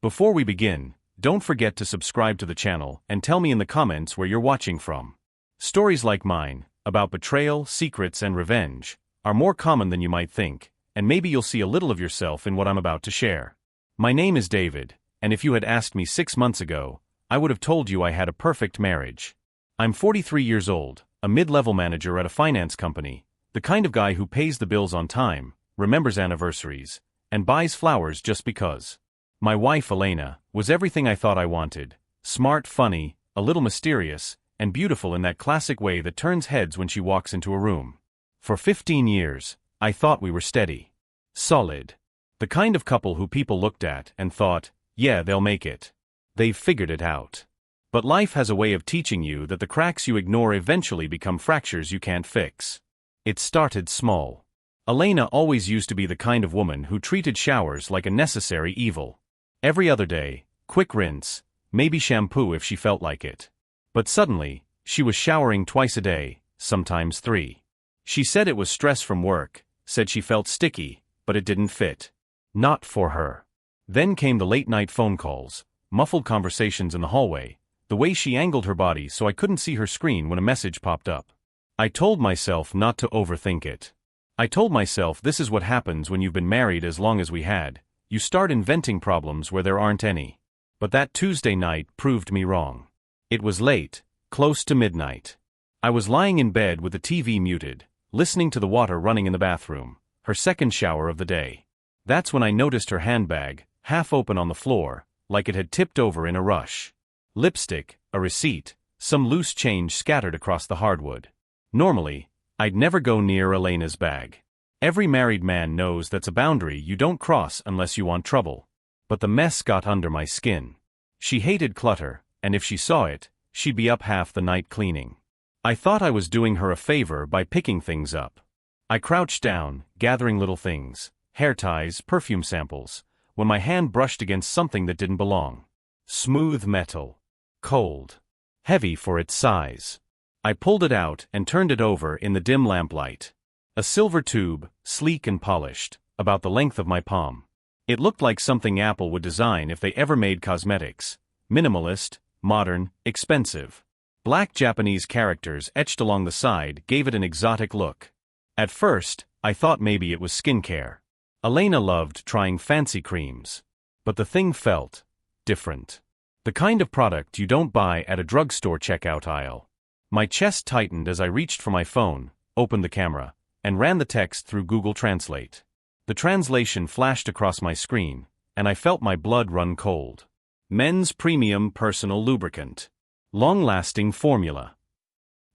Before we begin, don't forget to subscribe to the channel and tell me in the comments where you're watching from. Stories like mine, about betrayal, secrets, and revenge, are more common than you might think, and maybe you'll see a little of yourself in what I'm about to share. My name is David, and if you had asked me 6 months ago, I would have told you I had a perfect marriage. I'm 43 years old, a mid-level manager at a finance company, the kind of guy who pays the bills on time, remembers anniversaries, and buys flowers just because. My wife, Elena, was everything I thought I wanted: smart, funny, a little mysterious, and beautiful in that classic way that turns heads when she walks into a room. For 15 years, I thought we were steady. Solid. The kind of couple who people looked at and thought, yeah, they'll make it. They've figured it out. But life has a way of teaching you that the cracks you ignore eventually become fractures you can't fix. It started small. Elena always used to be the kind of woman who treated showers like a necessary evil. Every other day, quick rinse, maybe shampoo if she felt like it. But suddenly, she was showering twice a day, sometimes 3. She said it was stress from work, said she felt sticky, but it didn't fit. Not for her. Then came the late-night phone calls, muffled conversations in the hallway, the way she angled her body so I couldn't see her screen when a message popped up. I told myself not to overthink it. I told myself this is what happens when you've been married as long as we had. You start inventing problems where there aren't any. But that Tuesday night proved me wrong. It was late, close to midnight. I was lying in bed with the TV muted, listening to the water running in the bathroom, her second shower of the day. That's when I noticed her handbag, half open on the floor, like it had tipped over in a rush. Lipstick, a receipt, some loose change scattered across the hardwood. Normally, I'd never go near Elena's bag. Every married man knows that's a boundary you don't cross unless you want trouble. But the mess got under my skin. She hated clutter, and if she saw it, she'd be up half the night cleaning. I thought I was doing her a favor by picking things up. I crouched down, gathering little things, hair ties, perfume samples, when my hand brushed against something that didn't belong. Smooth metal. Cold. Heavy for its size. I pulled it out and turned it over in the dim lamplight. A silver tube, sleek and polished, about the length of my palm. It looked like something Apple would design if they ever made cosmetics. Minimalist, modern, expensive. Black Japanese characters etched along the side gave it an exotic look. At first, I thought maybe it was skincare. Elena loved trying fancy creams. But the thing felt different. The kind of product you don't buy at a drugstore checkout aisle. My chest tightened as I reached for my phone, opened the camera, and ran the text through Google Translate. The translation flashed across my screen, and I felt my blood run cold. Men's premium personal lubricant. Long-lasting formula.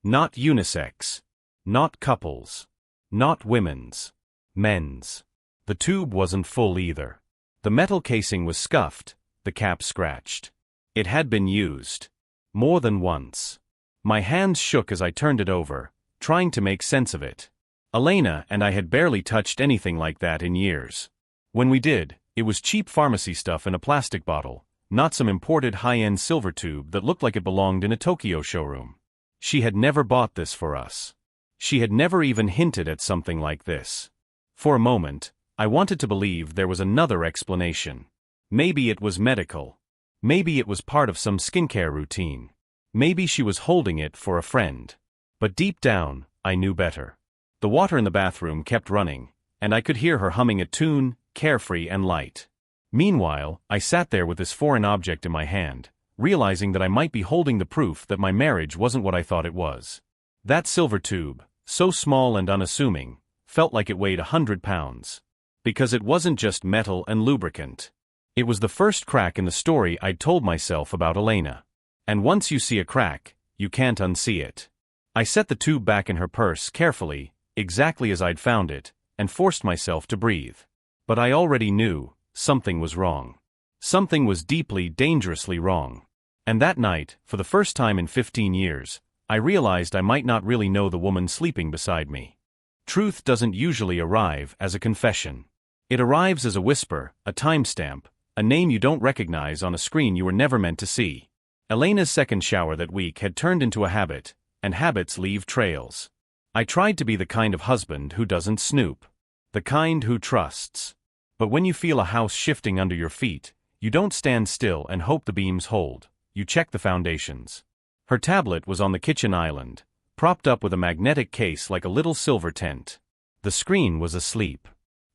Not unisex. Not couples. Not women's. Men's. The tube wasn't full either. The metal casing was scuffed, the cap scratched. It had been used. More than once. My hands shook as I turned it over, trying to make sense of it. Elena and I had barely touched anything like that in years. When we did, it was cheap pharmacy stuff in a plastic bottle, not some imported high-end silver tube that looked like it belonged in a Tokyo showroom. She had never bought this for us. She had never even hinted at something like this. For a moment, I wanted to believe there was another explanation. Maybe it was medical. Maybe it was part of some skincare routine. Maybe she was holding it for a friend. But deep down, I knew better. The water in the bathroom kept running, and I could hear her humming a tune, carefree and light. Meanwhile, I sat there with this foreign object in my hand, realizing that I might be holding the proof that my marriage wasn't what I thought it was. That silver tube, so small and unassuming, felt like it weighed 100 pounds. Because it wasn't just metal and lubricant. It was the first crack in the story I'd told myself about Elena. And once you see a crack, you can't unsee it. I set the tube back in her purse carefully, exactly as I'd found it, and forced myself to breathe. But I already knew something was wrong. Something was deeply, dangerously wrong. And that night, for the first time in 15 years, I realized I might not really know the woman sleeping beside me. Truth doesn't usually arrive as a confession. It arrives as a whisper, a timestamp, a name you don't recognize on a screen you were never meant to see. Elena's second shower that week had turned into a habit, and habits leave trails. I tried to be the kind of husband who doesn't snoop. The kind who trusts. But when you feel a house shifting under your feet, You don't stand still and hope the beams hold, you check the foundations. Her tablet was on the kitchen island, propped up with a magnetic case like a little silver tent. The screen was asleep.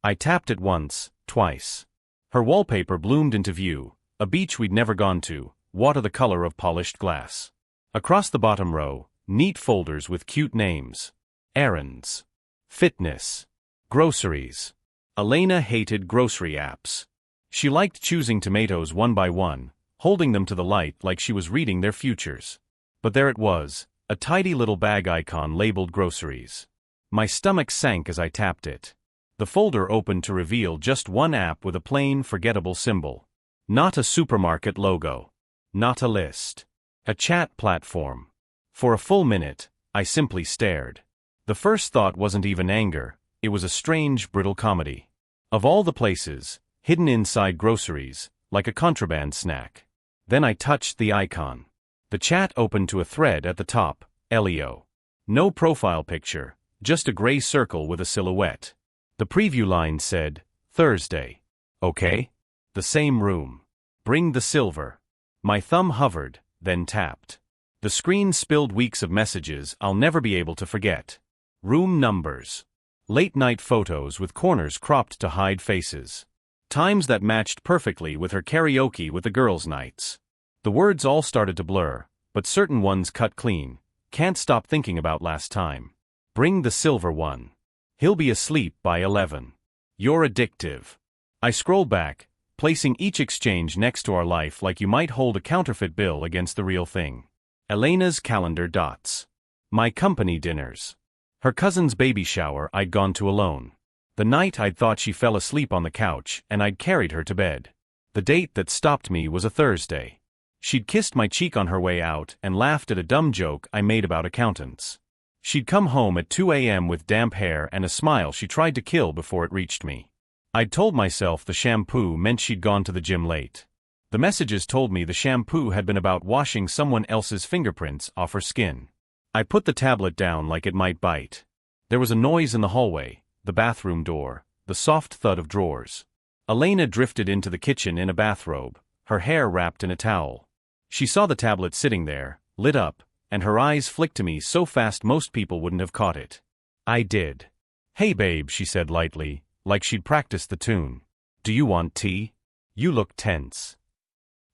I tapped it once, twice. Her wallpaper bloomed into view, a beach we'd never gone to, water the color of polished glass. Across the bottom row, neat folders with cute names. Errands. Fitness. Groceries. Elena hated grocery apps. She liked choosing tomatoes one by one, holding them to the light like she was reading their futures. But there it was, a tidy little bag icon labeled groceries. My stomach sank as I tapped it. The folder opened to reveal just one app with a plain, forgettable symbol. Not a supermarket logo. Not a list. A chat platform. For a full minute, I simply stared. The first thought wasn't even anger, it was a strange, brittle comedy. Of all the places, hidden inside groceries, like a contraband snack. Then I touched the icon. The chat opened to a thread at the top, LEO. No profile picture, just a gray circle with a silhouette. The preview line said, Thursday. Okay? The same room. Bring the silver. My thumb hovered, then tapped. The screen spilled weeks of messages I'll never be able to forget. Room numbers. Late-night photos with corners cropped to hide faces. Times that matched perfectly with her karaoke with the girls' nights. The words all started to blur, but certain ones cut clean. Can't stop thinking about last time. Bring the silver one. He'll be asleep by 11. You're addictive. I scrolled back, placing each exchange next to our life like you might hold a counterfeit bill against the real thing. Elena's calendar dots. My company dinners. Her cousin's baby shower I'd gone to alone. The night I'd thought she fell asleep on the couch and I'd carried her to bed. The date that stopped me was a Thursday. She'd kissed my cheek on her way out and laughed at a dumb joke I made about accountants. She'd come home at 2 a.m. with damp hair and a smile she tried to kill before it reached me. I'd told myself the shampoo meant she'd gone to the gym late. The messages told me the shampoo had been about washing someone else's fingerprints off her skin. I put the tablet down like it might bite. There was a noise in the hallway. The bathroom door, the soft thud of drawers. Elena drifted into the kitchen in a bathrobe, her hair wrapped in a towel. She saw the tablet sitting there, lit up, and her eyes flicked to me so fast most people wouldn't have caught it. I did. Hey babe, she said lightly, like she'd practiced the tune. Do you want tea? You look tense.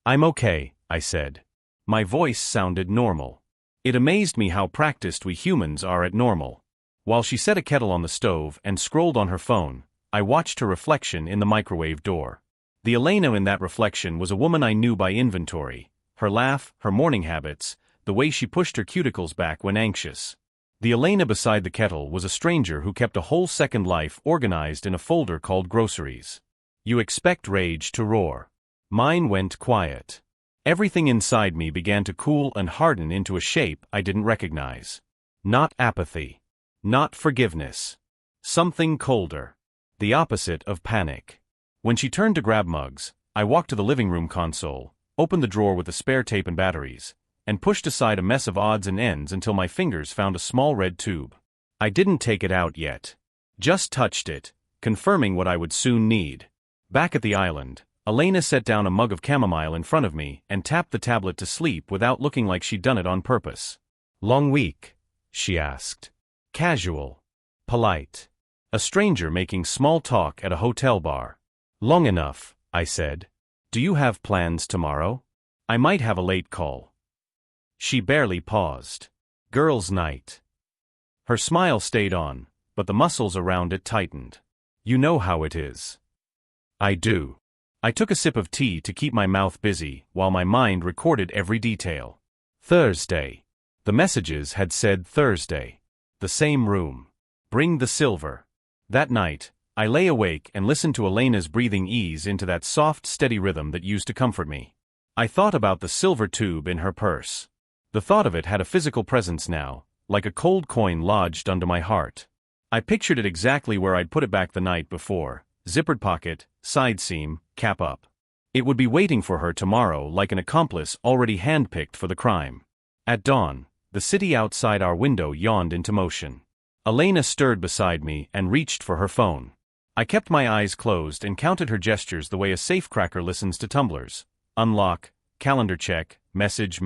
I'm okay, I said. My voice sounded normal. It amazed me how practiced we humans are at normal. While she set a kettle on the stove and scrolled on her phone, I watched her reflection in the microwave door. The Elena in that reflection was a woman I knew by inventory, her laugh, her morning habits, the way she pushed her cuticles back when anxious. The Elena beside the kettle was a stranger who kept a whole second life organized in a folder called groceries. You expect rage to roar. Mine went quiet. Everything inside me began to cool and harden into a shape I didn't recognize. Not apathy. Not forgiveness. Something colder. The opposite of panic. When she turned to grab mugs, I walked to the living room console, opened the drawer with the spare tape and batteries, and pushed aside a mess of odds and ends until my fingers found a small red tube. I didn't take it out yet. Just touched it, confirming what I would soon need. Back at the island, Elena set down a mug of chamomile in front of me and tapped the tablet to sleep without looking like she'd done it on purpose. Long week? She asked. Casual. Polite. A stranger making small talk at a hotel bar. Long enough, I said. Do you have plans tomorrow? I might have a late call. She barely paused. Girls' night. Her smile stayed on, but the muscles around it tightened. You know how it is. I do. I took a sip of tea to keep my mouth busy while my mind recorded every detail. Thursday. The messages had said Thursday. The same room. Bring the silver. That night, I lay awake and listened to Elena's breathing ease into that soft, steady rhythm that used to comfort me. I thought about the silver tube in her purse. The thought of it had a physical presence now, like a cold coin lodged under my heart. I pictured it exactly where I'd put it back the night before, zippered pocket, side seam, cap up. It would be waiting for her tomorrow like an accomplice already handpicked for the crime. At dawn, the city outside our window yawned into motion. Elena stirred beside me and reached for her phone. I kept my eyes closed and counted her gestures the way a safecracker listens to tumblers. Unlock, calendar check, message,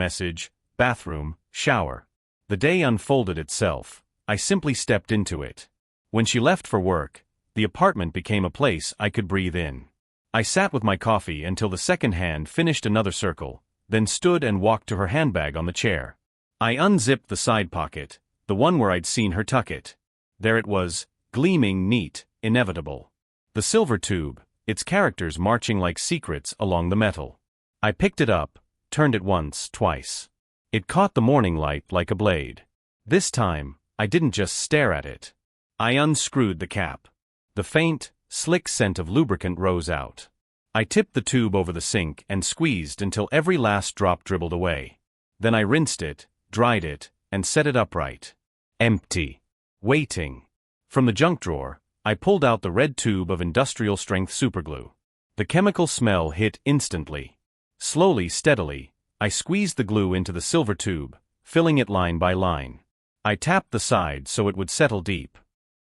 bathroom, shower. The day unfolded itself. I simply stepped into it. When she left for work, the apartment became a place I could breathe in. I sat with my coffee until the second hand finished another circle, then stood and walked to her handbag on the chair. I unzipped the side pocket, the one where I'd seen her tuck it. There it was, gleaming neat, inevitable. The silver tube, its characters marching like secrets along the metal. I picked it up, turned it once, twice. It caught the morning light like a blade. This time, I didn't just stare at it. I unscrewed the cap. The faint, slick scent of lubricant rose out. I tipped the tube over the sink and squeezed until every last drop dribbled away. Then I rinsed it, dried it, and set it upright. Empty. Waiting. From the junk drawer, I pulled out the red tube of industrial-strength superglue. The chemical smell hit instantly. Slowly, steadily, I squeezed the glue into the silver tube, filling it line by line. I tapped the side so it would settle deep.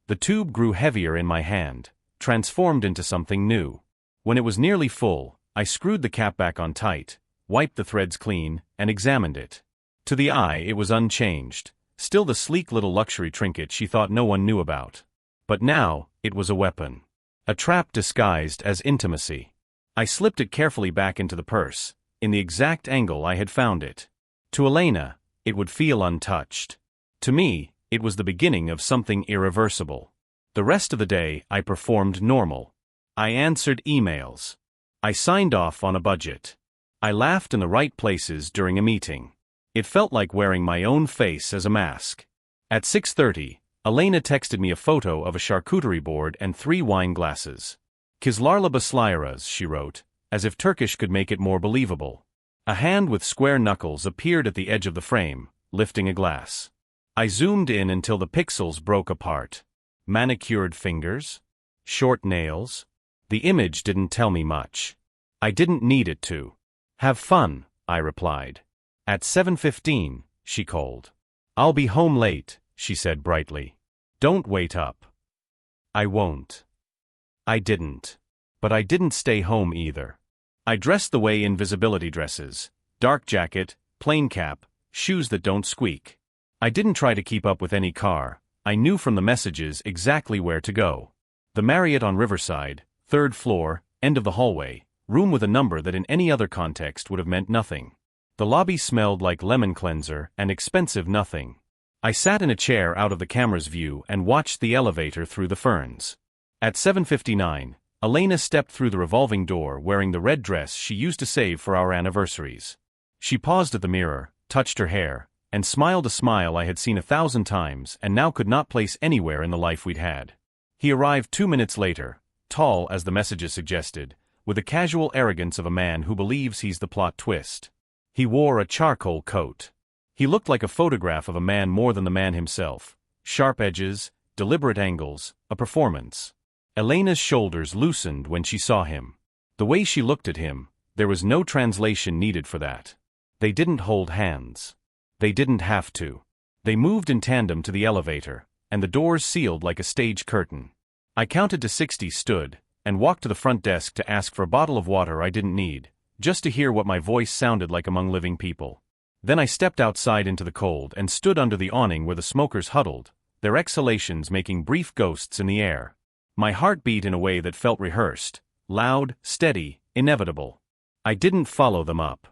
The tube grew heavier in my hand, transformed into something new. When it was nearly full, I screwed the cap back on tight, wiped the threads clean, and examined it. To the eye, it was unchanged, still the sleek little luxury trinket she thought no one knew about. But now, it was a weapon. A trap disguised as intimacy. I slipped it carefully back into the purse, in the exact angle I had found it. To Elena, it would feel untouched. To me, it was the beginning of something irreversible. The rest of the day, I performed normal. I answered emails. I signed off on a budget. I laughed in the right places during a meeting. It felt like wearing my own face as a mask. At 6:30, Elena texted me a photo of a charcuterie board and 3 wine glasses. Kizlarla Baslyras, she wrote, as if Turkish could make it more believable. A hand with square knuckles appeared at the edge of the frame, lifting a glass. I zoomed in until the pixels broke apart. Manicured fingers? Short nails? The image didn't tell me much. I didn't need it to. Have fun, I replied. At 7:15, she called. I'll be home late, she said brightly. Don't wait up. I won't. I didn't. But I didn't stay home either. I dressed the way invisibility dresses. Dark jacket, plain cap, shoes that don't squeak. I didn't try to keep up with any car. I knew from the messages exactly where to go. The Marriott on Riverside, 3rd floor, end of the hallway, room with a number that in any other context would have meant nothing. The lobby smelled like lemon cleanser and expensive nothing. I sat in a chair out of the camera's view and watched the elevator through the ferns. At 7:59, Elena stepped through the revolving door wearing the red dress she used to save for our anniversaries. She paused at the mirror, touched her hair, and smiled a smile I had seen 1,000 times and now could not place anywhere in the life we'd had. He arrived 2 minutes later, tall as the messages suggested, with the casual arrogance of a man who believes he's the plot twist. He wore a charcoal coat. He looked like a photograph of a man more than the man himself. Sharp edges, deliberate angles, a performance. Elena's shoulders loosened when she saw him. The way she looked at him, there was no translation needed for that. They didn't hold hands. They didn't have to. They moved in tandem to the elevator, and the doors sealed like a stage curtain. I counted to 60, stood, and walked to the front desk to ask for a bottle of water I didn't need, just to hear what my voice sounded like among living people. Then I stepped outside into the cold and stood under the awning where the smokers huddled, their exhalations making brief ghosts in the air. My heart beat in a way that felt rehearsed, loud, steady, inevitable. I didn't follow them up.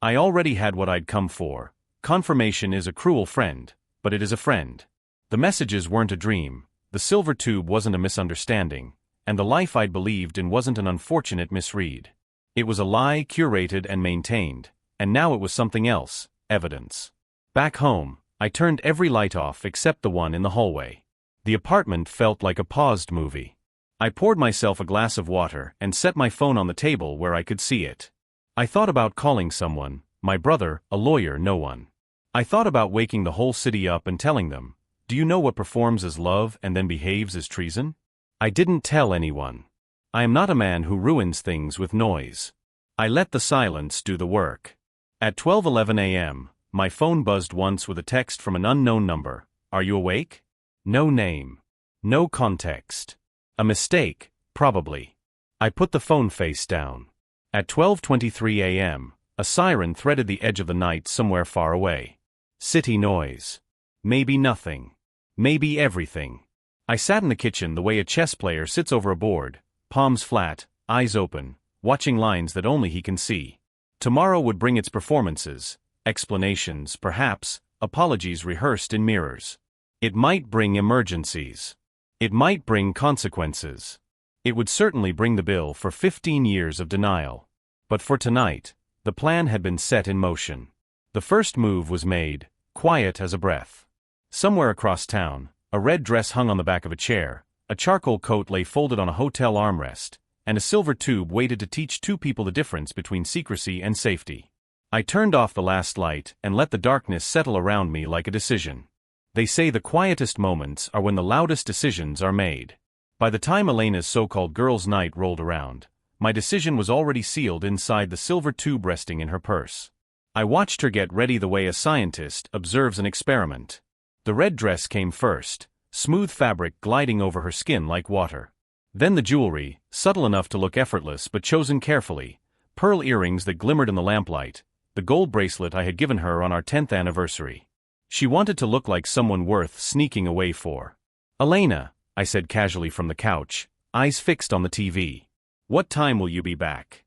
I already had what I'd come for. Confirmation is a cruel friend, but it is a friend. The messages weren't a dream, the silver tube wasn't a misunderstanding, and the life I'd believed in wasn't an unfortunate misread. It was a lie curated and maintained, and now it was something else, evidence. Back home, I turned every light off except the one in the hallway. The apartment felt like a paused movie. I poured myself a glass of water and set my phone on the table where I could see it. I thought about calling someone, my brother, a lawyer, no one. I thought about waking the whole city up and telling them, do you know what performs as love and then behaves as treason? I didn't tell anyone. I am not a man who ruins things with noise. I let the silence do the work. At 12:11 a.m., my phone buzzed once with a text from an unknown number. Are you awake? No name. No context. A mistake, Probably. I put the phone face down. At 12:23 a.m., a siren threaded the edge of the night somewhere far away. City noise. Maybe nothing. Maybe everything. I sat in the kitchen the way a chess player sits over a board, palms flat, eyes open, watching lines that only he can see. Tomorrow would bring its performances, explanations, perhaps, apologies rehearsed in mirrors. It might bring emergencies. It might bring consequences. It would certainly bring the bill for 15 years of denial. But for tonight, the plan had been set in motion. The first move was made, quiet as a breath. Somewhere across town, a red dress hung on the back of a chair, a charcoal coat lay folded on a hotel armrest, and a silver tube waited to teach two people the difference between secrecy and safety. I turned off the last light and let the darkness settle around me like a decision. They say the quietest moments are when the loudest decisions are made. By the time Elena's so-called girls' night rolled around, my decision was already sealed inside the silver tube resting in her purse. I watched her get ready the way a scientist observes an experiment. The red dress came first, smooth fabric gliding over her skin like water. Then the jewelry, subtle enough to look effortless but chosen carefully, pearl earrings that glimmered in the lamplight, the gold bracelet I had given her on our 10th anniversary. She wanted to look like someone worth sneaking away for. "Elena," I said casually from the couch, eyes fixed on the TV. "What time will you be back?"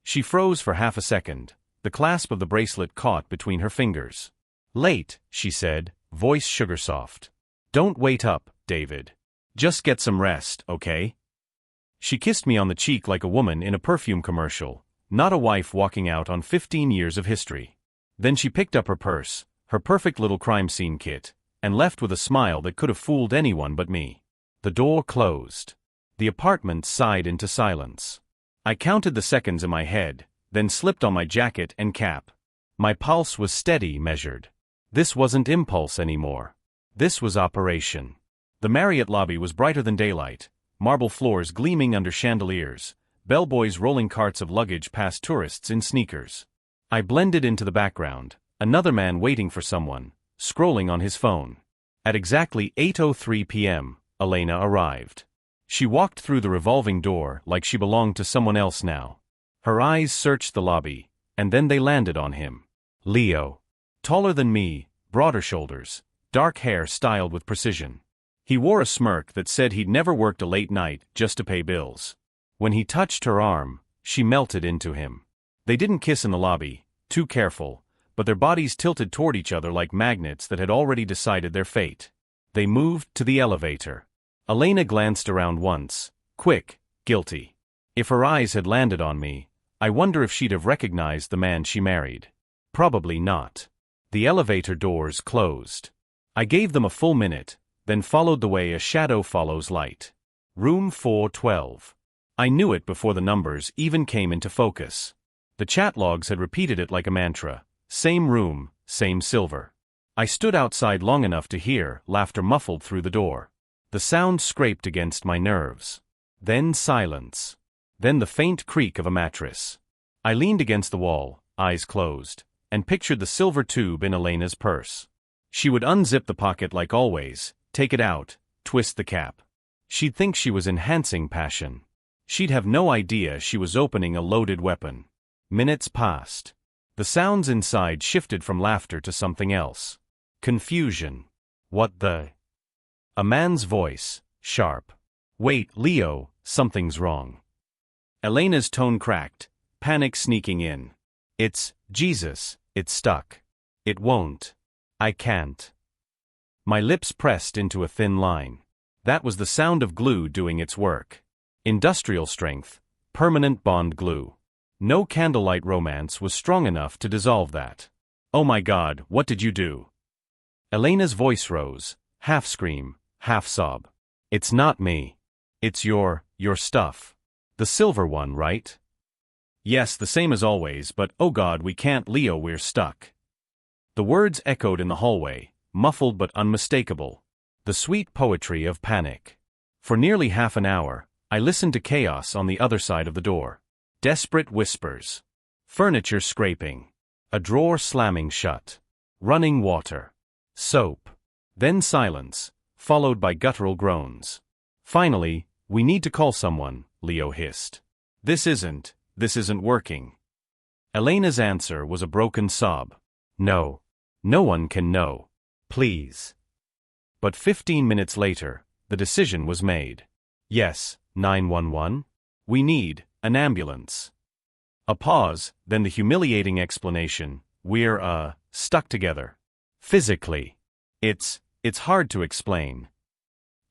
She froze for half a second, the clasp of the bracelet caught between her fingers. "Late," she said, voice sugar soft. "Don't wait up, David. Just get some rest, okay?" She kissed me on the cheek like a woman in a perfume commercial, not a wife walking out on 15 years of history. Then she picked up her purse, her perfect little crime scene kit, and left with a smile that could have fooled anyone but me. The door closed. The apartment sighed into silence. I counted the seconds in my head, then slipped on my jacket and cap. My pulse was steady, measured. This wasn't impulse anymore. This was operation. The Marriott lobby was brighter than daylight, marble floors gleaming under chandeliers, bellboys rolling carts of luggage past tourists in sneakers. I blended into the background, another man waiting for someone, scrolling on his phone. At exactly 8:03 p.m., Elena arrived. She walked through the revolving door like she belonged to someone else now. Her eyes searched the lobby, and then they landed on him. Leo. Taller than me, broader shoulders, dark hair styled with precision. He wore a smirk that said he'd never worked a late night just to pay bills. When he touched her arm, she melted into him. They didn't kiss in the lobby, too careful, but their bodies tilted toward each other like magnets that had already decided their fate. They moved to the elevator. Elena glanced around once, quick, guilty. If her eyes had landed on me, I wonder if she'd have recognized the man she married. Probably not. The elevator doors closed. I gave them a full minute, then followed the way a shadow follows light. Room 412. I knew it before the numbers even came into focus. The chat logs had repeated it like a mantra. Same room, same silver. I stood outside long enough to hear laughter muffled through the door. The sound scraped against my nerves. Then silence. Then the faint creak of a mattress. I leaned against the wall, eyes closed, and pictured the silver tube in Elena's purse. She would unzip the pocket like always, take it out, twist the cap. She'd think she was enhancing passion. She'd have no idea she was opening a loaded weapon. Minutes passed. The sounds inside shifted from laughter to something else. Confusion. What the? A man's voice, sharp. "Wait, Leo, something's wrong." Elena's tone cracked, panic sneaking in. "It's, Jesus, it's stuck. It won't. I can't." My lips pressed into a thin line. That was the sound of glue doing its work. Industrial strength, permanent bond glue. No candlelight romance was strong enough to dissolve that. "Oh my God, what did you do?" Elena's voice rose, half scream, half sob. "It's not me. It's your stuff. The silver one, right?" "Yes, the same as always, but oh God, we can't, Leo, we're stuck." The words echoed in the hallway, muffled but unmistakable. The sweet poetry of panic. For nearly half an hour, I listened to chaos on the other side of the door. Desperate whispers. Furniture scraping. A drawer slamming shut. Running water. Soap. Then silence, followed by guttural groans. Finally, We need to call someone, Leo hissed. This isn't working. Elena's answer was a broken sob. No. No one can know. Please. But 15 minutes later, the decision was made. Yes, 911? We need an ambulance. A pause, then the humiliating explanation, we're, stuck together. Physically. It's hard to explain.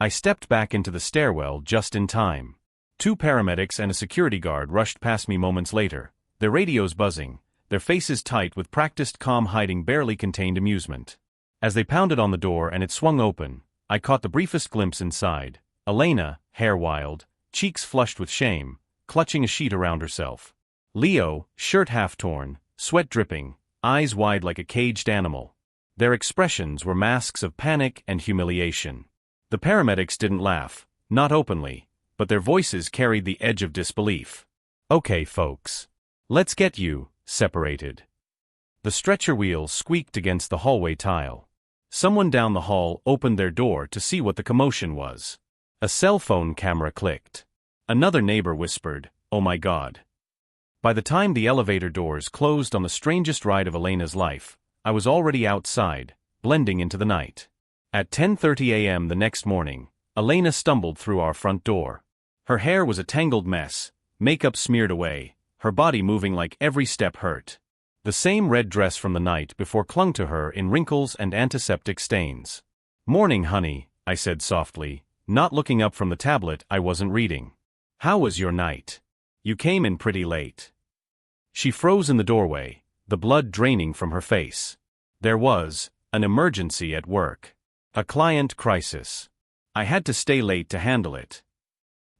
I stepped back into the stairwell just in time. 2 paramedics and a security guard rushed past me moments later, their radios buzzing, their faces tight with practiced calm hiding barely contained amusement. As they pounded on the door and it swung open, I caught the briefest glimpse inside. Elena, hair wild, cheeks flushed with shame, clutching a sheet around herself. Leo, shirt half torn, sweat dripping, eyes wide like a caged animal. Their expressions were masks of panic and humiliation. The paramedics didn't laugh, not openly, but their voices carried the edge of disbelief. Okay, folks. Let's get you separated. The stretcher wheels squeaked against the hallway tile. Someone down the hall opened their door to see what the commotion was. A cell phone camera clicked. Another neighbor whispered, "Oh my God." By the time the elevator doors closed on the strangest ride of Elena's life, I was already outside, blending into the night. At 10:30 a.m. the next morning, Elena stumbled through our front door. Her hair was a tangled mess, makeup smeared away, her body moving like every step hurt. The same red dress from the night before clung to her in wrinkles and antiseptic stains. "Morning, honey," I said softly, not looking up from the tablet I wasn't reading. "How was your night? You came in pretty late." She froze in the doorway, the blood draining from her face. There was an emergency at work. A client crisis. I had to stay late to handle it.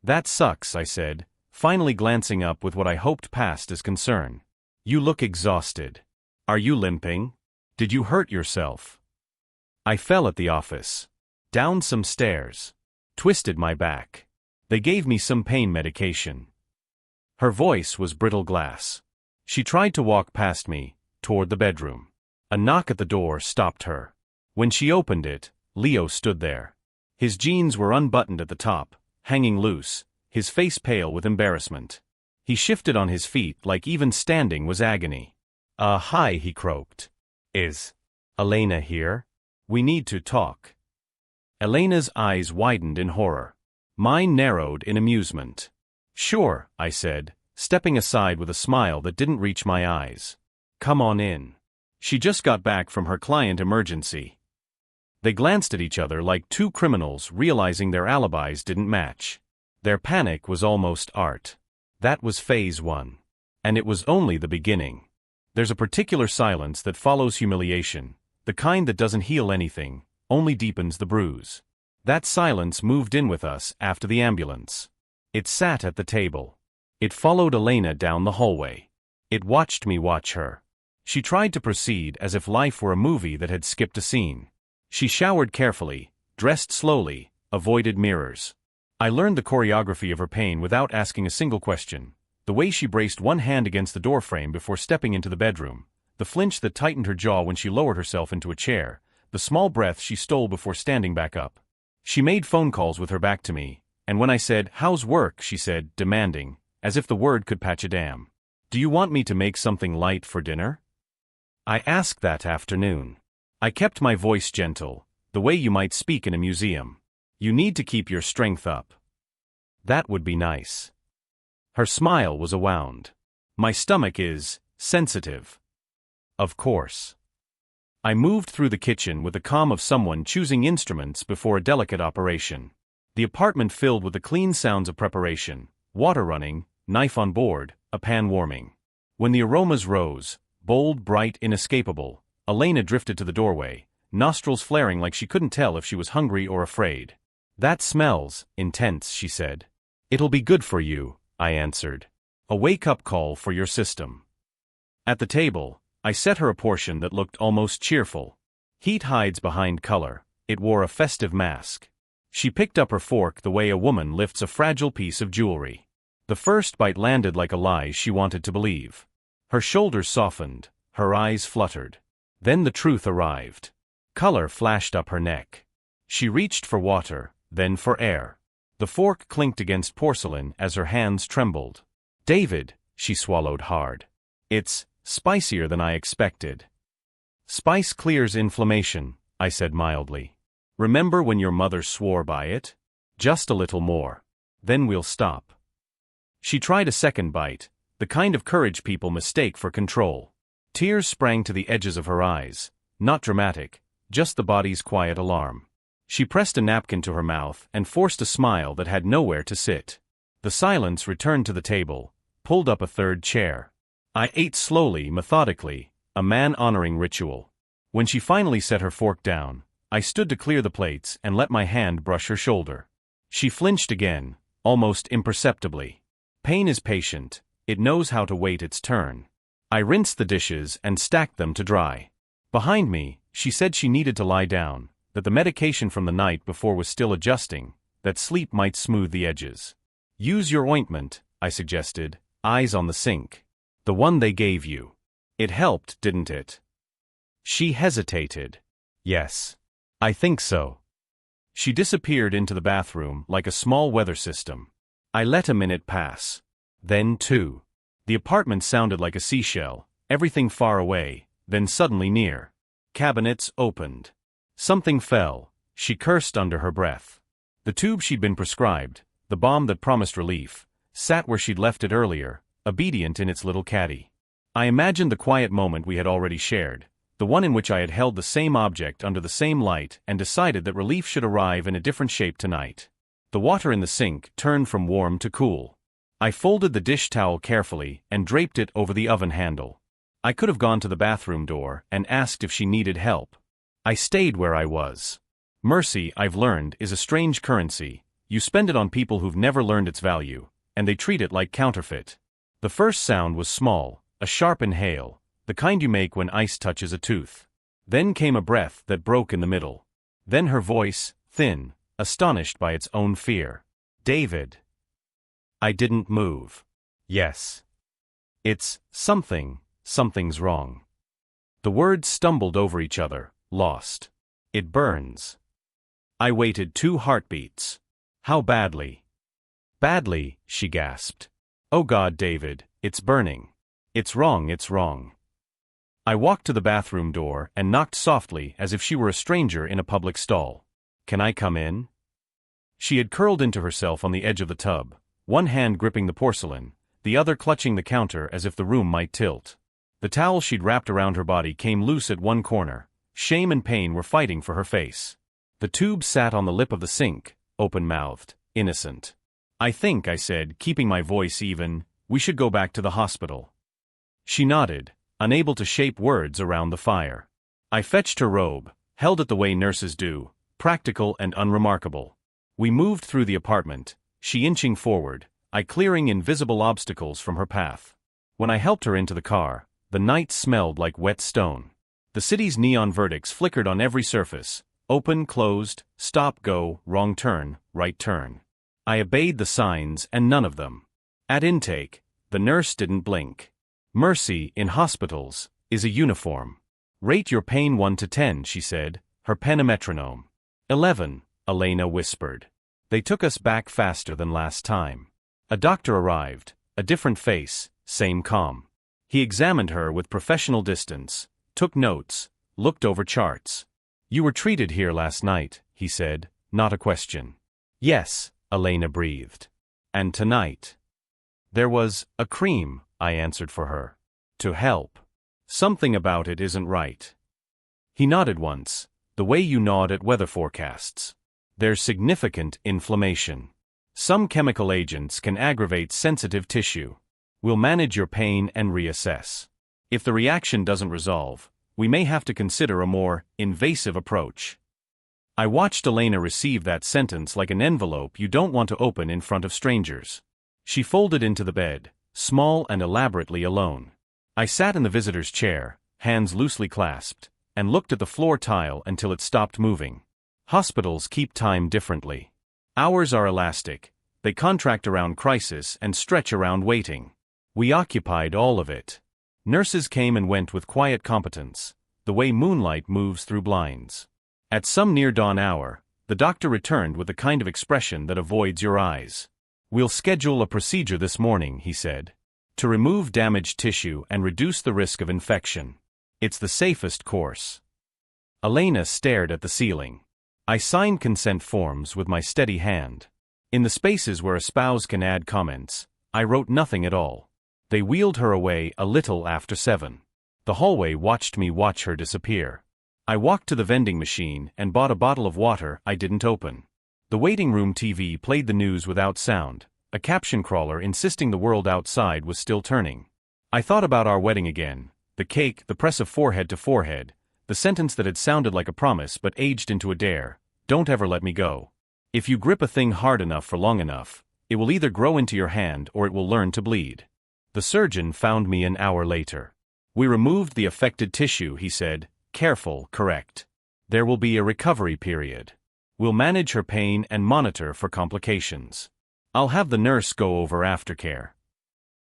"That sucks," I said, finally glancing up with what I hoped passed as concern. "You look exhausted. Are you limping? Did you hurt yourself?" "I fell at the office. Down some stairs. Twisted my back. They gave me some pain medication." Her voice was brittle glass. She tried to walk past me, toward the bedroom. A knock at the door stopped her. When she opened it, Leo stood there. His jeans were unbuttoned at the top, hanging loose, his face pale with embarrassment. He shifted on his feet like even standing was agony. Hi," he croaked. "Is Elena here? We need to talk." Elena's eyes widened in horror. Mine narrowed in amusement. "Sure," I said, stepping aside with a smile that didn't reach my eyes. "Come on in. She just got back from her client emergency." They glanced at each other like 2 criminals realizing their alibis didn't match. Their panic was almost art. That was phase 1. And it was only the beginning. There's a particular silence that follows humiliation, the kind that doesn't heal anything, only deepens the bruise. That silence moved in with us after the ambulance. It sat at the table. It followed Elena down the hallway. It watched me watch her. She tried to proceed as if life were a movie that had skipped a scene. She showered carefully, dressed slowly, avoided mirrors. I learned the choreography of her pain without asking a single question. The way she braced one hand against the doorframe before stepping into the bedroom, the flinch that tightened her jaw when she lowered herself into a chair, the small breath she stole before standing back up. She made phone calls with her back to me, and when I said, "How's work?" she said, demanding, as if the word could patch a dam, "Do you want me to make something light for dinner?" I asked that afternoon. I kept my voice gentle, the way you might speak in a museum. "You need to keep your strength up." "That would be nice." Her smile was a wound. "My stomach is sensitive." "Of course." I moved through the kitchen with the calm of someone choosing instruments before a delicate operation. The apartment filled with the clean sounds of preparation, water running, knife on board, a pan warming. When the aromas rose, bold, bright, inescapable, Elena drifted to the doorway, nostrils flaring like she couldn't tell if she was hungry or afraid. "That smells intense," she said. "It'll be good for you," I answered. "A wake-up call for your system." At the table, I set her a portion that looked almost cheerful. Heat hides behind color. It wore a festive mask. She picked up her fork the way a woman lifts a fragile piece of jewelry. The first bite landed like a lie she wanted to believe. Her shoulders softened, her eyes fluttered. Then the truth arrived. Color flashed up her neck. She reached for water, then for air. The fork clinked against porcelain as her hands trembled. "David," she swallowed hard. "It's spicier than I expected." "Spice clears inflammation," I said mildly. "Remember when your mother swore by it? Just a little more. Then we'll stop." She tried a second bite, the kind of courage people mistake for control. Tears sprang to the edges of her eyes, not dramatic, just the body's quiet alarm. She pressed a napkin to her mouth and forced a smile that had nowhere to sit. The silence returned to the table, pulled up a third chair. I ate slowly, methodically, a man-honoring ritual. When she finally set her fork down, I stood to clear the plates and let my hand brush her shoulder. She flinched again, almost imperceptibly. Pain is patient, it knows how to wait its turn. I rinsed the dishes and stacked them to dry. Behind me, she said she needed to lie down, that the medication from the night before was still adjusting, that sleep might smooth the edges. "Use your ointment," I suggested, eyes on the sink. "The one they gave you. It helped, didn't it?" She hesitated. "Yes. I think so." She disappeared into the bathroom like a small weather system. I let a minute pass. Then two. The apartment sounded like a seashell, everything far away, then suddenly near. Cabinets opened. Something fell. She cursed under her breath. The tube she'd been prescribed, the balm that promised relief, sat where she'd left it earlier, obedient in its little caddy. I imagined the quiet moment we had already shared, the one in which I had held the same object under the same light and decided that relief should arrive in a different shape tonight. The water in the sink turned from warm to cool. I folded the dish towel carefully and draped it over the oven handle. I could have gone to the bathroom door and asked if she needed help. I stayed where I was. Mercy, I've learned, is a strange currency. You spend it on people who've never learned its value, and they treat it like counterfeit. The first sound was small, a sharp inhale, the kind you make when ice touches a tooth. Then came a breath that broke in the middle. Then her voice, thin, astonished by its own fear. "David." I didn't move. "Yes. It's something's wrong." The words stumbled over each other, lost. "It burns." I waited 2 heartbeats. "How badly?" "Badly," she gasped. "Oh God, David, it's burning. It's wrong, it's wrong." I walked to the bathroom door and knocked softly as if she were a stranger in a public stall. "Can I come in?" She had curled into herself on the edge of the tub, one hand gripping the porcelain, the other clutching the counter as if the room might tilt. The towel she'd wrapped around her body came loose at one corner. Shame and pain were fighting for her face. The tube sat on the lip of the sink, open-mouthed, innocent. "I think," I said, keeping my voice even, "we should go back to the hospital." She nodded, unable to shape words around the fire. I fetched her robe, held it the way nurses do, practical and unremarkable. We moved through the apartment, she inching forward, I clearing invisible obstacles from her path. When I helped her into the car, the night smelled like wet stone. The city's neon verdicts flickered on every surface: open, closed, stop, go, wrong turn, right turn. I obeyed the signs and none of them. At intake, the nurse didn't blink. Mercy, in hospitals, is a uniform. "Rate your pain 1 to 10, she said, her pen a metronome. 11, Elena whispered. They took us back faster than last time. A doctor arrived, a different face, same calm. He examined her with professional distance, took notes, looked over charts. "You were treated here last night," he said, not a question. "Yes," Elena breathed. "And tonight?" "There was a cream," I answered for her. "To help. Something about it isn't right." He nodded once, the way you nod at weather forecasts. "There's significant inflammation. Some chemical agents can aggravate sensitive tissue. We'll manage your pain and reassess. If the reaction doesn't resolve, we may have to consider a more invasive approach." I watched Elena receive that sentence like an envelope you don't want to open in front of strangers. She folded into the bed, small and elaborately alone. I sat in the visitor's chair, hands loosely clasped, and looked at the floor tile until it stopped moving. Hospitals keep time differently. Ours are elastic. They contract around crisis and stretch around waiting. We occupied all of it. Nurses came and went with quiet competence, the way moonlight moves through blinds. At some near-dawn hour, The doctor returned with the kind of expression that avoids your eyes. "We'll schedule a procedure this morning," he said, "to remove damaged tissue and reduce the risk of infection. It's the safest course." Elena stared at the ceiling. I signed consent forms with my steady hand. In the spaces where a spouse can add comments, I wrote nothing at all. They wheeled her away a little after 7. The hallway watched me watch her disappear. I walked to the vending machine and bought a bottle of water I didn't open. The waiting room TV played the news without sound, a caption crawler insisting the world outside was still turning. I thought about our wedding again, the cake, the press of forehead to forehead, the sentence that had sounded like a promise but aged into a dare: "Don't ever let me go. If you grip a thing hard enough for long enough, it will either grow into your hand or it will learn to bleed." The surgeon found me an hour later. "We removed the affected tissue," he said. "Careful, correct. There will be a recovery period. We'll manage her pain and monitor for complications. I'll have the nurse go over aftercare."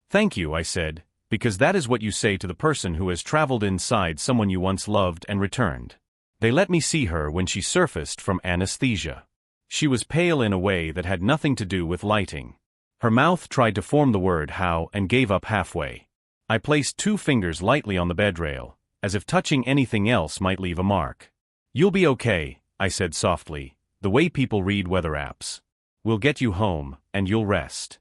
"Thank you," I said, "because that is what you say to the person who has traveled inside someone you once loved and returned." They let me see her when she surfaced from anesthesia. She was pale in a way that had nothing to do with lighting. Her mouth tried to form the word "how" and gave up halfway. I placed 2 fingers lightly on the bedrail, as if touching anything else might leave a mark. "You'll be okay," I said softly, the way people read weather apps. "We'll get you home, and you'll rest."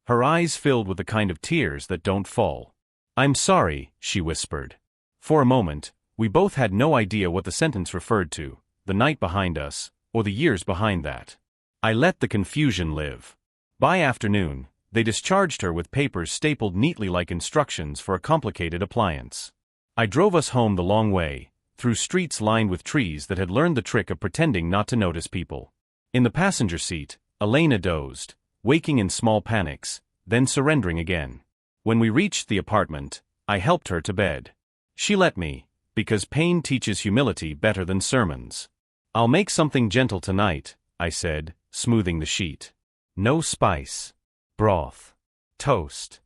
Her eyes filled with the kind of tears that don't fall. "I'm sorry," she whispered. For a moment, we both had no idea what the sentence referred to, the night behind us, or the years behind that. I let the confusion live. By afternoon, they discharged her with papers stapled neatly like instructions for a complicated appliance. I drove us home the long way, through streets lined with trees that had learned the trick of pretending not to notice people. In the passenger seat, Elena dozed, waking in small panics, then surrendering again. When we reached the apartment, I helped her to bed. She let me, because pain teaches humility better than sermons. "I'll make something gentle tonight," I said, smoothing the sheet. "No spice. Broth. Toast."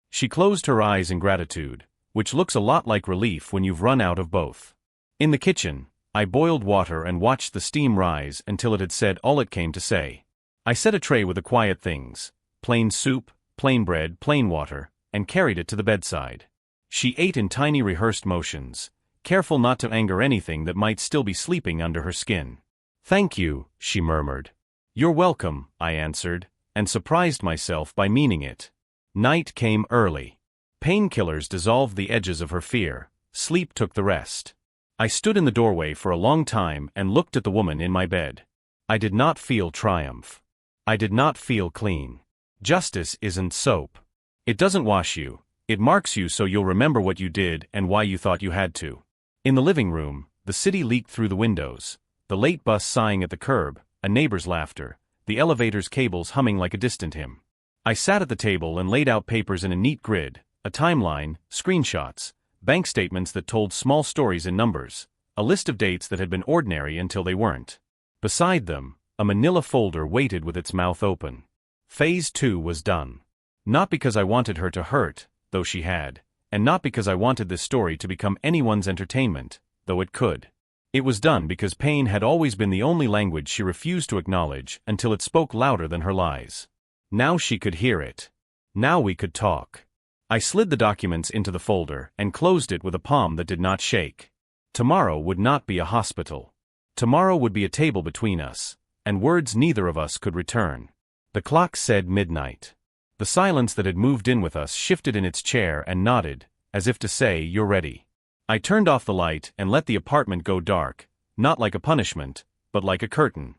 She closed her eyes in gratitude, which looks a lot like relief when you've run out of both. In the kitchen, I boiled water and watched the steam rise until it had said all it came to say. I set a tray with the quiet things: plain soup, plain bread, plain water, and carried it to the bedside. She ate in tiny rehearsed motions, careful not to anger anything that might still be sleeping under her skin. "Thank you," she murmured. "You're welcome," I answered, and surprised myself by meaning it. Night came early. Painkillers dissolved the edges of her fear. Sleep took the rest. I stood in the doorway for a long time and looked at the woman in my bed. I did not feel triumph. I did not feel clean. Justice isn't soap. It doesn't wash you. It marks you so you'll remember what you did and why you thought you had to. In the living room, the city leaked through the windows, the late bus sighing at the curb, a neighbor's laughter, the elevator's cables humming like a distant hymn. I sat at the table and laid out papers in a neat grid, a timeline, screenshots, bank statements that told small stories in numbers, a list of dates that had been ordinary until they weren't. Beside them, a manila folder waited with its mouth open. Phase 2 was done. Not because I wanted her to hurt, though she had, and not because I wanted this story to become anyone's entertainment, though it could. It was done because pain had always been the only language she refused to acknowledge until it spoke louder than her lies. Now she could hear it. Now we could talk. I slid the documents into the folder and closed it with a palm that did not shake. Tomorrow would not be a hospital. Tomorrow would be a table between us, and words neither of us could return. The clock said midnight. The silence that had moved in with us shifted in its chair and nodded, as if to say, "You're ready." I turned off the light and let the apartment go dark, not like a punishment, but like a curtain.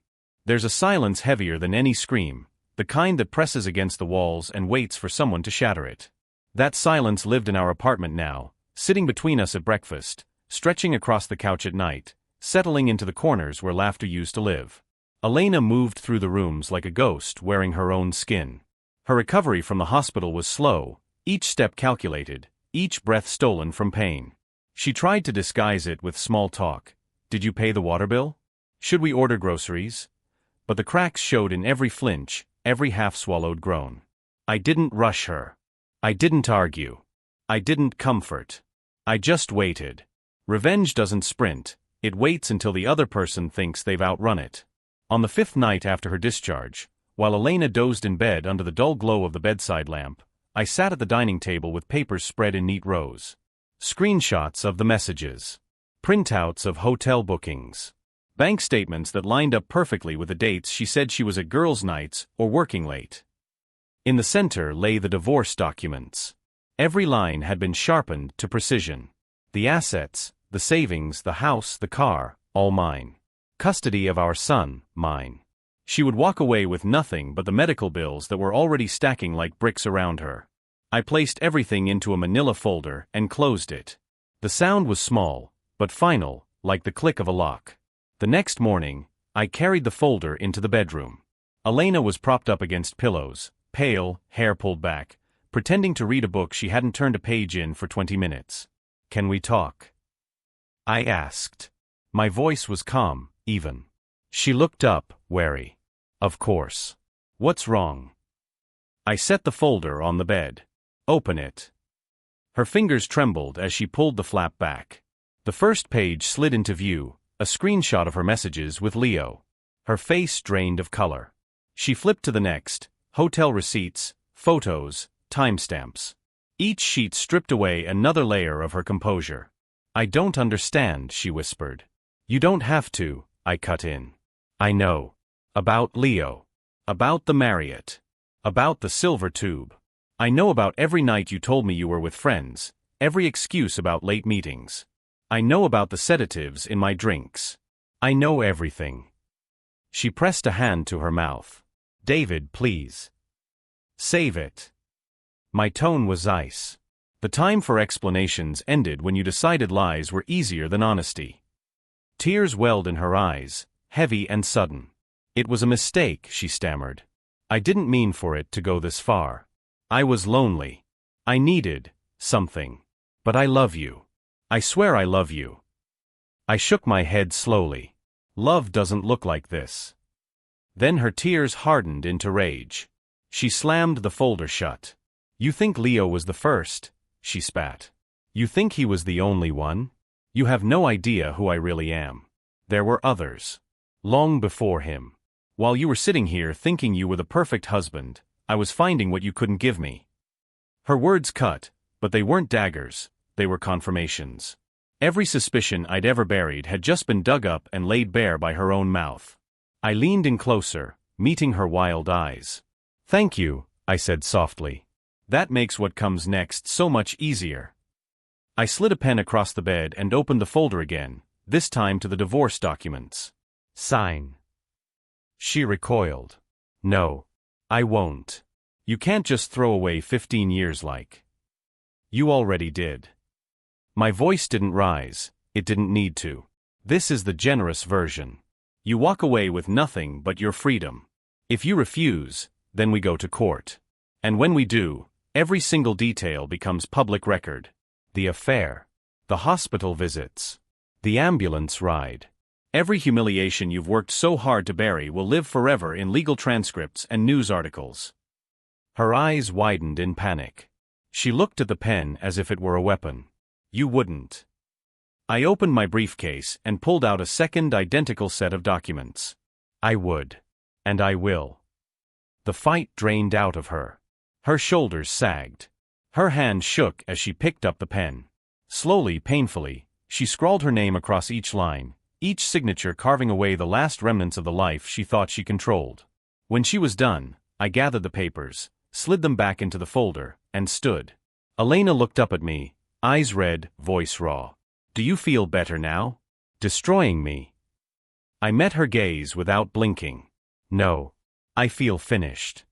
There's a silence heavier than any scream, the kind that presses against the walls and waits for someone to shatter it. That silence lived in our apartment now, sitting between us at breakfast, stretching across the couch at night, settling into the corners where laughter used to live. Elena moved through the rooms like a ghost wearing her own skin. Her recovery from the hospital was slow, each step calculated, each breath stolen from pain. She tried to disguise it with small talk. "Did you pay the water bill? Should we order groceries?" But the cracks showed in every flinch, every half-swallowed groan. I didn't rush her. I didn't argue. I didn't comfort. I just waited. Revenge doesn't sprint, It waits until the other person thinks they've outrun it. On the 5th night after her discharge, while Elena dozed in bed under the dull glow of the bedside lamp, I sat at the dining table with papers spread in neat rows. Screenshots of the messages. Printouts of hotel bookings. Bank statements that lined up perfectly with the dates she said she was at girls' nights or working late. In the center lay the divorce documents. Every line had been sharpened to precision. The assets, the savings, the house, the car, all mine. Custody of our son, mine. She would walk away with nothing but the medical bills that were already stacking like bricks around her. I placed everything into a manila folder and closed it. The sound was small, but final, like the click of a lock. The next morning, I carried the folder into the bedroom. Elena was propped up against pillows, pale, hair pulled back, pretending to read a book she hadn't turned a page in for 20 minutes. "Can we talk?" I asked. My voice was calm, even. She looked up, wary. "Of course. What's wrong?" I set the folder on the bed. "Open it." Her fingers trembled as she pulled the flap back. The first page slid into view, a screenshot of her messages with Leo. Her face drained of color. She flipped to the next, hotel receipts, photos, timestamps. Each sheet stripped away another layer of her composure. "I don't understand," she whispered. "You don't have to," I cut in. "I know. About Leo. About the Marriott. About the silver tube. I know about every night you told me you were with friends, every excuse about late meetings. I know about the sedatives in my drinks. I know everything." She pressed a hand to her mouth. "David, please. Save it." My tone was ice. The time for explanations ended when you decided lies were easier than honesty. Tears welled in her eyes, heavy and sudden. "It was a mistake," she stammered. "I didn't mean for it to go this far. I was lonely. I needed something. But I love you. I swear I love you." I shook my head slowly. "Love doesn't look like this." Then her tears hardened into rage. She slammed the folder shut. "You think Leo was the first," she spat. "You think he was the only one? You have no idea who I really am. There were others. Long before him. While you were sitting here thinking you were the perfect husband, I was finding what you couldn't give me." Her words cut, but they weren't daggers, they were confirmations. Every suspicion I'd ever buried had just been dug up and laid bare by her own mouth. I leaned in closer, meeting her wild eyes. "Thank you," I said softly. "That makes what comes next so much easier." I slid a pen across the bed and opened the folder again, this time to the divorce documents. "Sign." She recoiled. "No. I won't. You can't just throw away 15 years like. You already did." My voice didn't rise, it didn't need to. This is the generous version. You walk away with nothing but your freedom. If you refuse, then we go to court. And when we do, every single detail becomes public record. The affair. The hospital visits. The ambulance ride. Every humiliation you've worked so hard to bury will live forever in legal transcripts and news articles. Her eyes widened in panic. She looked at the pen as if it were a weapon. "You wouldn't." I opened my briefcase and pulled out a second identical set of documents. "I would. And I will." The fight drained out of her. Her shoulders sagged. Her hand shook as she picked up the pen. Slowly, painfully, she scrawled her name across each line, each signature carving away the last remnants of the life she thought she controlled. When she was done, I gathered the papers, slid them back into the folder, and stood. Elena looked up at me, eyes red, voice raw. "Do you feel better now? Destroying me?" I met her gaze without blinking. "No. I feel finished."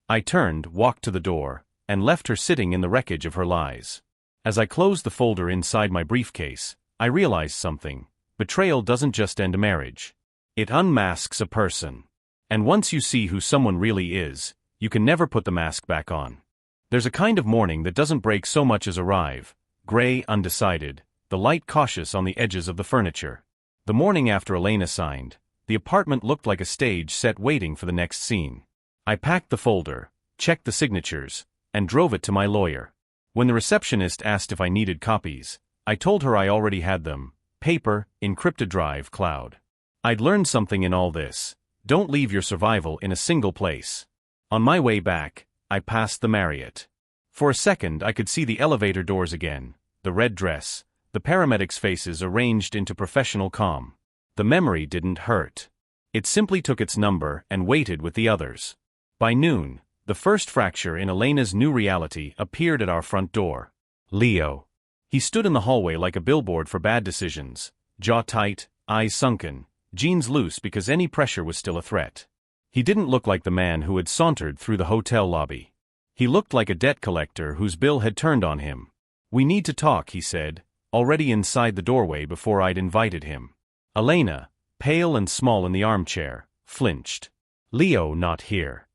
I turned, walked to the door, and left her sitting in the wreckage of her lies. As I closed the folder inside my briefcase, I realized something. Betrayal doesn't just end a marriage. It unmasks a person. And once you see who someone really is, you can never put the mask back on. There's a kind of morning that doesn't break so much as arrive, gray, undecided, the light cautious on the edges of the furniture. The morning after Elena signed, the apartment looked like a stage set waiting for the next scene. I packed the folder, checked the signatures, and drove it to my lawyer. When the receptionist asked if I needed copies, I told her I already had them, paper, encrypted drive, cloud. I'd learned something in all this. Don't leave your survival in a single place. On my way back, I passed the Marriott. For a second I could see the elevator doors again, the red dress, the paramedics' faces arranged into professional calm. The memory didn't hurt. It simply took its number and waited with the others. By noon, the first fracture in Elena's new reality appeared at our front door. Leo. He stood in the hallway like a billboard for bad decisions, jaw tight, eyes sunken, jeans loose because any pressure was still a threat. He didn't look like the man who had sauntered through the hotel lobby. He looked like a debt collector whose bill had turned on him. "We need to talk," he said, already inside the doorway before I'd invited him. Elena, pale and small in the armchair, flinched. "Leo not here."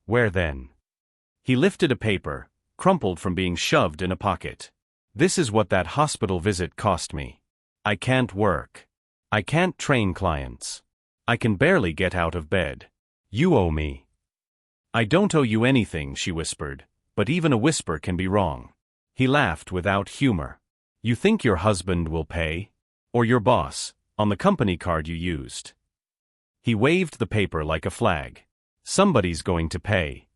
"Where then?" He lifted a paper, crumpled from being shoved in a pocket. "This is what that hospital visit cost me. I can't work. I can't train clients. I can barely get out of bed. You owe me." "I don't owe you anything," she whispered, but even a whisper can be wrong. He laughed without humor. "You think your husband will pay? Or your boss, on the company card you used?" He waved the paper like a flag. "Somebody's going to pay."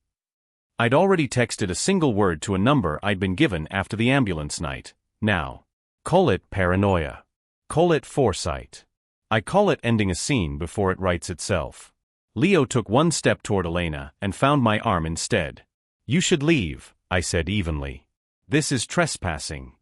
I'd already texted a single word to a number I'd been given after the ambulance night. Now, call it paranoia. Call it foresight. I call it ending a scene before it writes itself. Leo took one step toward Elena and found my arm instead. "You should leave," I said evenly. "This is trespassing."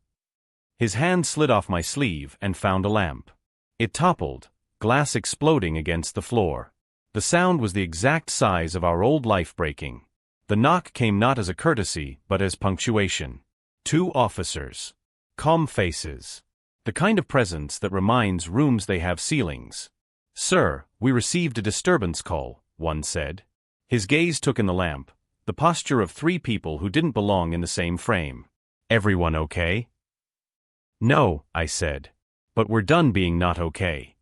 His hand slid off my sleeve and found a lamp. It toppled, glass exploding against the floor. The sound was the exact size of our old life breaking. The knock came not as a courtesy but as punctuation. 2 officers. Calm faces. The kind of presence that reminds rooms they have ceilings. "Sir, we received a disturbance call," one said. His gaze took in the lamp, the posture of 3 people who didn't belong in the same frame. "Everyone okay?" "No," I said. "But we're done being not okay."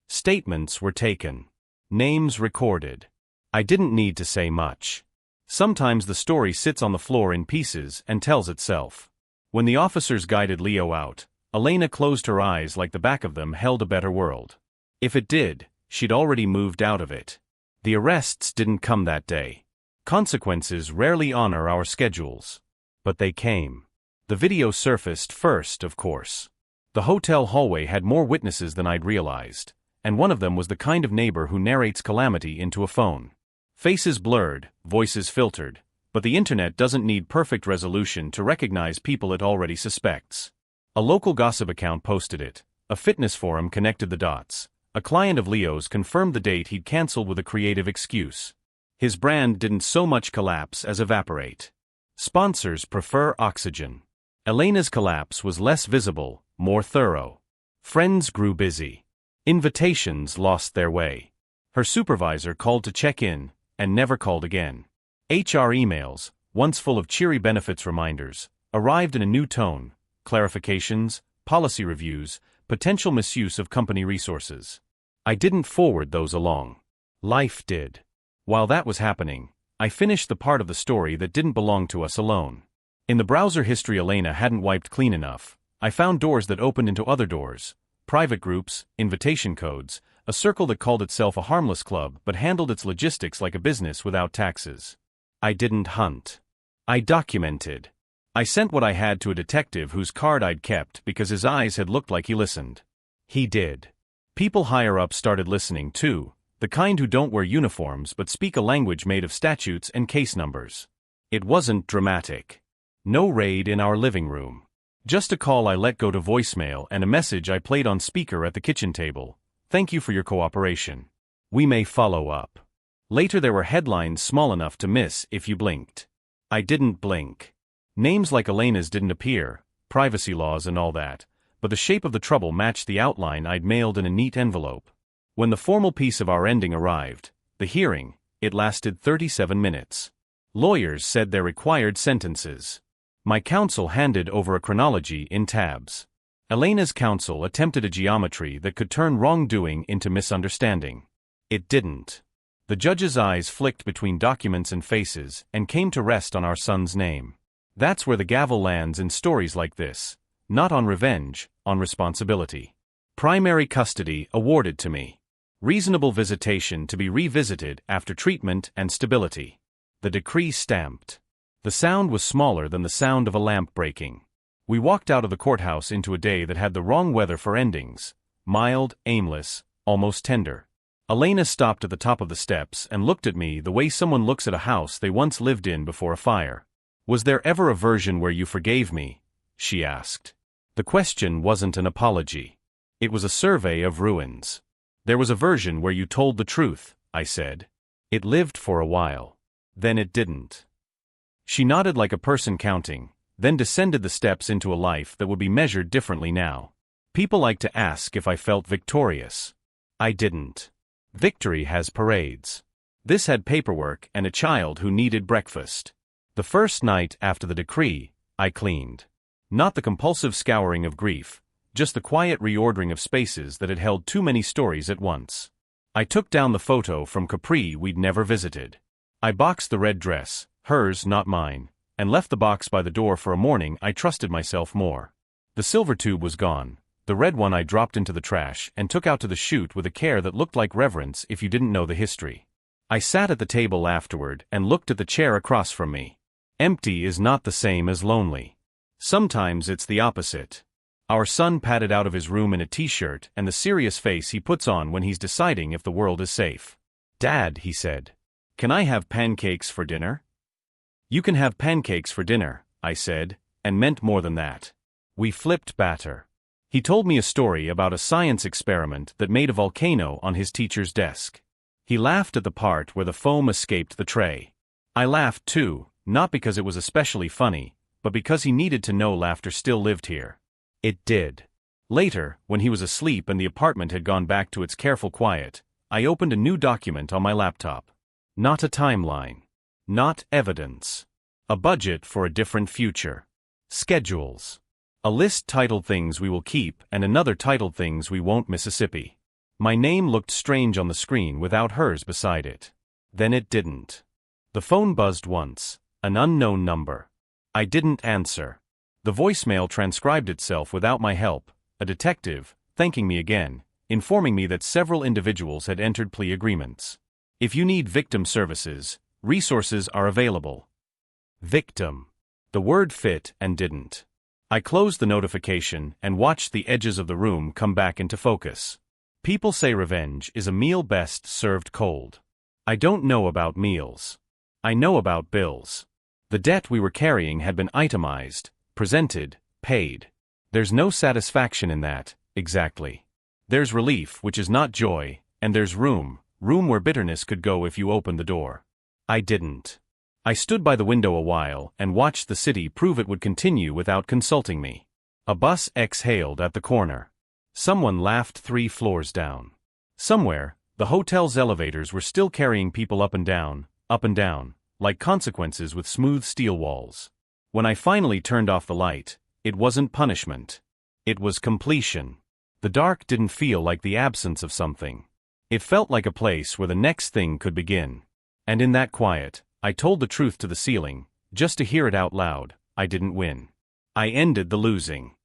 Statements were taken. Names recorded. I didn't need to say much. Sometimes the story sits on the floor in pieces and tells itself. When the officers guided Leo out, Elena closed her eyes like the back of them held a better world. If it did, she'd already moved out of it. The arrests didn't come that day. Consequences rarely honor our schedules. But they came. The video surfaced first, of course. The hotel hallway had more witnesses than I'd realized, and one of them was the kind of neighbor who narrates calamity into a phone. Faces blurred, voices filtered, but the internet doesn't need perfect resolution to recognize people it already suspects. A local gossip account posted it. A fitness forum connected the dots. A client of Leo's confirmed the date he'd canceled with a creative excuse. His brand didn't so much collapse as evaporate. Sponsors prefer oxygen. Elena's collapse was less visible, more thorough. Friends grew busy. Invitations lost their way. Her supervisor called to check in, and never called again. HR emails, once full of cheery benefits reminders, arrived in a new tone: clarifications, policy reviews, potential misuse of company resources. I didn't forward those along. Life did. While that was happening, I finished the part of the story that didn't belong to us alone. In the browser history Elena hadn't wiped clean enough, I found doors that opened into other doors, private groups, invitation codes, a circle that called itself a harmless club but handled its logistics like a business without taxes. I didn't hunt. I documented. I sent what I had to a detective whose card I'd kept because his eyes had looked like he listened. He did. People higher up started listening too, the kind who don't wear uniforms but speak a language made of statutes and case numbers. It wasn't dramatic. No raid in our living room. Just a call I let go to voicemail and a message I played on speaker at the kitchen table. "Thank you for your cooperation. We may follow up." Later there were headlines small enough to miss if you blinked. I didn't blink. Names like Elena's didn't appear, privacy laws and all that, but the shape of the trouble matched the outline I'd mailed in a neat envelope. When the formal piece of our ending arrived, the hearing, it lasted 37 minutes. Lawyers said their required sentences. My counsel handed over a chronology in tabs. Elena's counsel attempted a geometry that could turn wrongdoing into misunderstanding. It didn't. The judge's eyes flicked between documents and faces and came to rest on our son's name. That's where the gavel lands in stories like this. Not on revenge, on responsibility. Primary custody awarded to me. Reasonable visitation to be revisited after treatment and stability. The decree stamped. The sound was smaller than the sound of a lamp breaking. We walked out of the courthouse into a day that had the wrong weather for endings. Mild, aimless, almost tender. Elena stopped at the top of the steps and looked at me the way someone looks at a house they once lived in before a fire. "Was there ever a version where you forgave me?" she asked. The question wasn't an apology. It was a survey of ruins. "There was a version where you told the truth," I said. "It lived for a while. Then it didn't." She nodded like a person counting, then descended the steps into a life that would be measured differently now. People like to ask if I felt victorious. I didn't. Victory has parades. This had paperwork and a child who needed breakfast. The first night after the decree, I cleaned. Not the compulsive scouring of grief, just the quiet reordering of spaces that had held too many stories at once. I took down the photo from Capri we'd never visited. I boxed the red dress, hers not mine, and left the box by the door for a morning I trusted myself more. The silver tube was gone. The red one I dropped into the trash and took out to the chute with a care that looked like reverence if you didn't know the history. I sat at the table afterward and looked at the chair across from me. Empty is not the same as lonely. Sometimes it's the opposite. Our son padded out of his room in a t-shirt and the serious face he puts on when he's deciding if the world is safe. "Dad," he said, "can I have pancakes for dinner?" "You can have pancakes for dinner," I said, and meant more than that. We flipped batter. He told me a story about a science experiment that made a volcano on his teacher's desk. He laughed at the part where the foam escaped the tray. I laughed too, not because it was especially funny, but because he needed to know laughter still lived here. It did. Later, when he was asleep and the apartment had gone back to its careful quiet, I opened a new document on my laptop. Not a timeline. Not evidence. A budget for a different future. Schedules. A list titled Things We Will Keep and another titled Things We Won't Mississippi. My name looked strange on the screen without hers beside it. Then it didn't. The phone buzzed once, an unknown number. I didn't answer. The voicemail transcribed itself without my help, a detective, thanking me again, informing me that several individuals had entered plea agreements. If you need victim services, resources are available. Victim. The word fit and didn't. I closed the notification and watched the edges of the room come back into focus. People say revenge is a meal best served cold. I don't know about meals. I know about bills. The debt we were carrying had been itemized, presented, paid. There's no satisfaction in that, exactly. There's relief, which is not joy, and there's room where bitterness could go if you opened the door. I didn't. I stood by the window a while and watched the city prove it would continue without consulting me. A bus exhaled at the corner. Someone laughed 3 floors down. Somewhere, the hotel's elevators were still carrying people up and down, like consequences with smooth steel walls. When I finally turned off the light, it wasn't punishment. It was completion. The dark didn't feel like the absence of something. It felt like a place where the next thing could begin. And in that quiet, I told the truth to the ceiling, just to hear it out loud. I didn't win. I ended the losing.